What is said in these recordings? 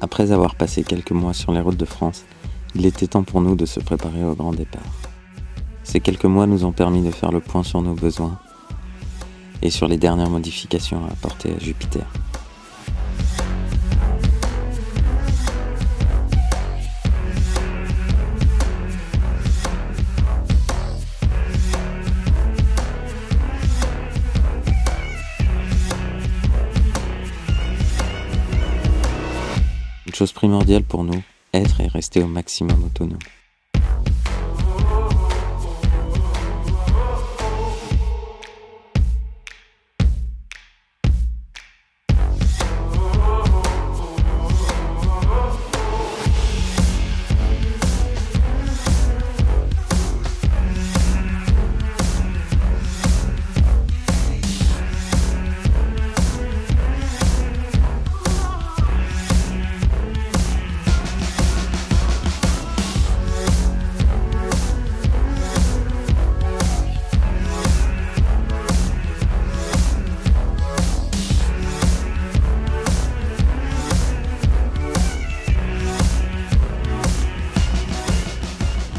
Après avoir passé quelques mois sur les routes de France, il était temps pour nous de se préparer au grand départ. Ces quelques mois nous ont permis de faire le point sur nos besoins et sur les dernières modifications à apporter à Jupiter. Une chose primordiale pour nous, être et rester au maximum autonome.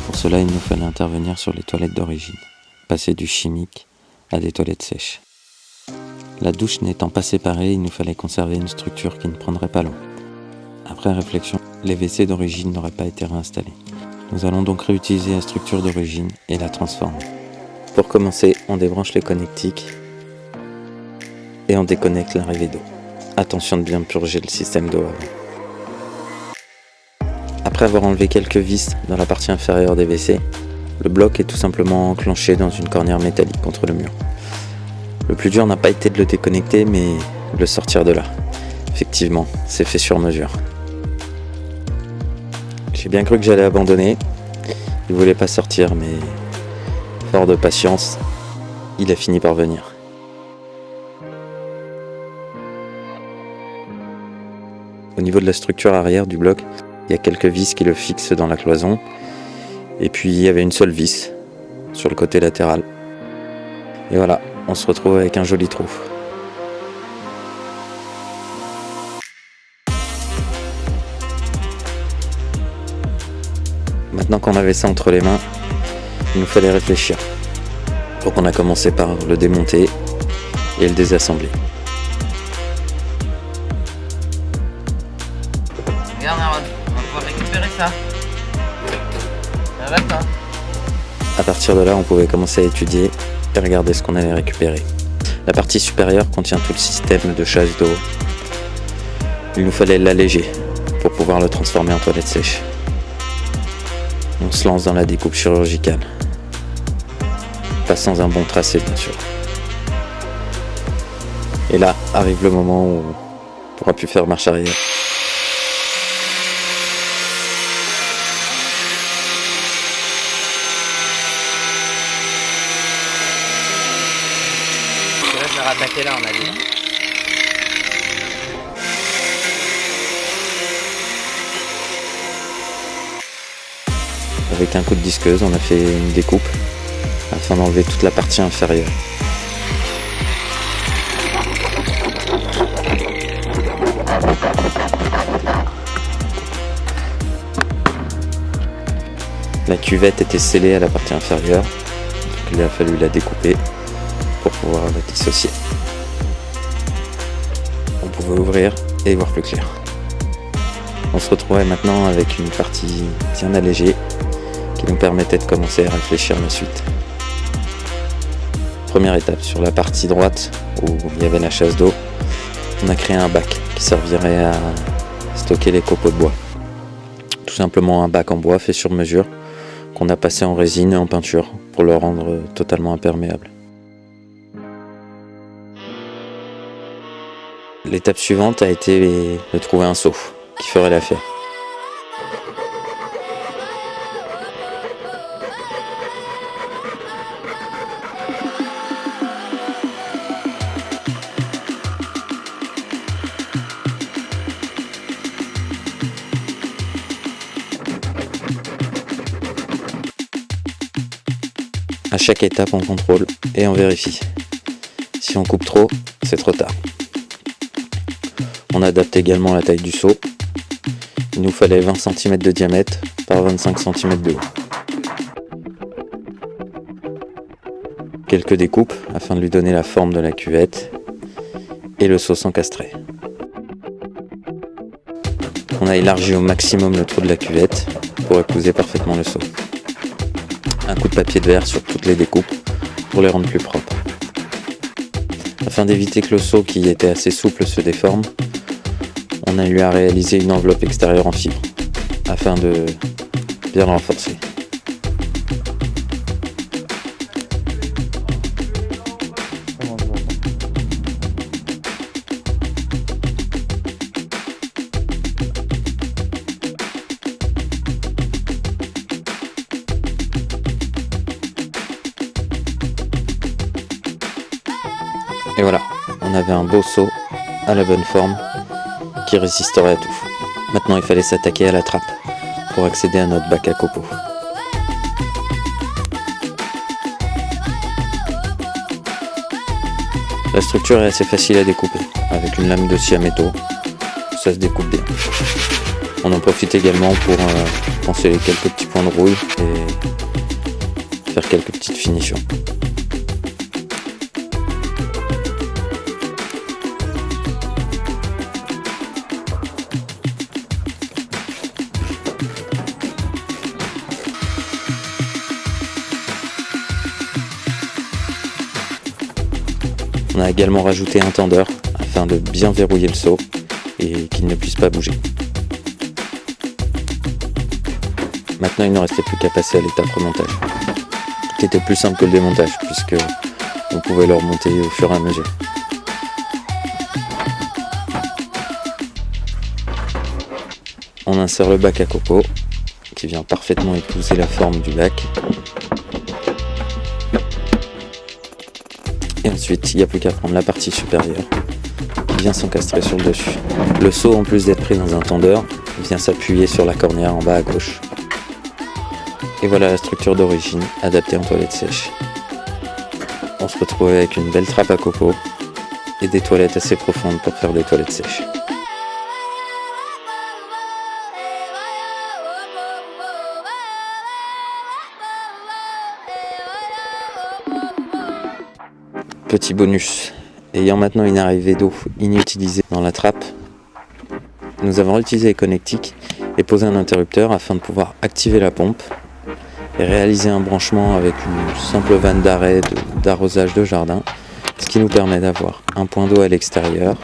Pour cela, il nous fallait intervenir sur les toilettes d'origine, passer du chimique à des toilettes sèches. La douche n'étant pas séparée, il nous fallait conserver une structure qui ne prendrait pas l'eau. Après réflexion, les WC d'origine n'auraient pas été réinstallés. Nous allons donc réutiliser la structure d'origine et la transformer. Pour commencer, on débranche les connectiques et on déconnecte l'arrivée d'eau. Attention de bien purger le système d'eau avant. Après avoir enlevé quelques vis dans la partie inférieure des WC, le bloc est tout simplement enclenché dans une cornière métallique contre le mur. Le plus dur n'a pas été de le déconnecter, mais de le sortir de là. Effectivement, c'est fait sur mesure. J'ai bien cru que j'allais abandonner. Il voulait pas sortir, mais fort de patience, il a fini par venir. Au niveau de la structure arrière du bloc, il y a quelques vis qui le fixent dans la cloison. Et puis il y avait une seule vis sur le côté latéral. Et voilà, on se retrouve avec un joli trou. Maintenant qu'on avait ça entre les mains, il nous fallait réfléchir. Donc on a commencé par le démonter et le désassembler. Regarde Aaron, on va pouvoir récupérer ça. Ça va toi? À partir de là, on pouvait commencer à étudier et regarder ce qu'on allait récupérer. La partie supérieure contient tout le système de chasse d'eau. Il nous fallait l'alléger pour pouvoir le transformer en toilette sèche. On se lance dans la découpe chirurgicale. Pas sans un bon tracé, bien sûr. Et là arrive le moment où on pourra plus faire marche arrière. Je vais rattaquer là, on a dit. Avec un coup de disqueuse, on a fait une découpe afin d'enlever toute la partie inférieure. La cuvette était scellée à la partie inférieure, donc il a fallu la découper pour pouvoir la dissocier. On pouvait ouvrir et voir plus clair. On se retrouvait maintenant avec une partie bien allégée qui nous permettait de commencer à réfléchir à la suite. Première étape, sur la partie droite où il y avait la chasse d'eau, on a créé un bac qui servirait à stocker les copeaux de bois. Tout simplement un bac en bois fait sur mesure qu'on a passé en résine et en peinture pour le rendre totalement imperméable. L'étape suivante a été de trouver un seau qui ferait l'affaire. À chaque étape, on contrôle et on vérifie. Si on coupe trop, c'est trop tard. On adapte également la taille du seau Il nous fallait 20 cm de diamètre par 25 cm de haut. Quelques découpes afin de lui donner la forme de la cuvette et le seau s'encastrait. On a élargi au maximum le trou de la cuvette pour épouser parfaitement le seau. Un coup de papier de verre sur toutes les découpes pour les rendre plus propres. Afin d'éviter que le seau qui était assez souple se déforme, on a eu à réaliser une enveloppe extérieure en fibre afin de bien le renforcer. Et voilà, on avait un beau seau à la bonne forme qui résisterait à tout. Maintenant il fallait s'attaquer à la trappe pour accéder à notre bac à copeaux. La structure est assez facile à découper, avec une lame de scie à métaux, ça se découpe bien. On en profite également pour poncer quelques petits points de rouille et faire quelques petites finitions. On a également rajouté un tendeur afin de bien verrouiller le seau et qu'il ne puisse pas bouger. Maintenant, il ne restait plus qu'à passer à l'étape remontage, qui était plus simple que le démontage puisque on pouvait le remonter au fur et à mesure. On insère le bac à copeaux qui vient parfaitement épouser la forme du bac. Et ensuite, il n'y a plus qu'à prendre la partie supérieure, bien s'encastrer sur le dessus. Le seau, en plus d'être pris dans un tendeur, vient s'appuyer sur la cornière en bas à gauche. Et voilà la structure d'origine, adaptée en toilette sèche. On se retrouve avec une belle trappe à copeaux et des toilettes assez profondes pour faire des toilettes sèches. Petit bonus, ayant maintenant une arrivée d'eau inutilisée dans la trappe, nous avons utilisé les connectiques et posé un interrupteur afin de pouvoir activer la pompe et réaliser un branchement avec une simple vanne d'arrêt d'arrosage de jardin, ce qui nous permet d'avoir un point d'eau à l'extérieur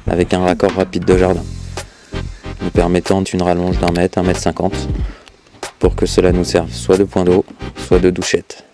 avec un raccord rapide de jardin, nous permettant une rallonge d'1 mètre, 1,50 m, pour que cela nous serve soit de point d'eau, soit de douchette.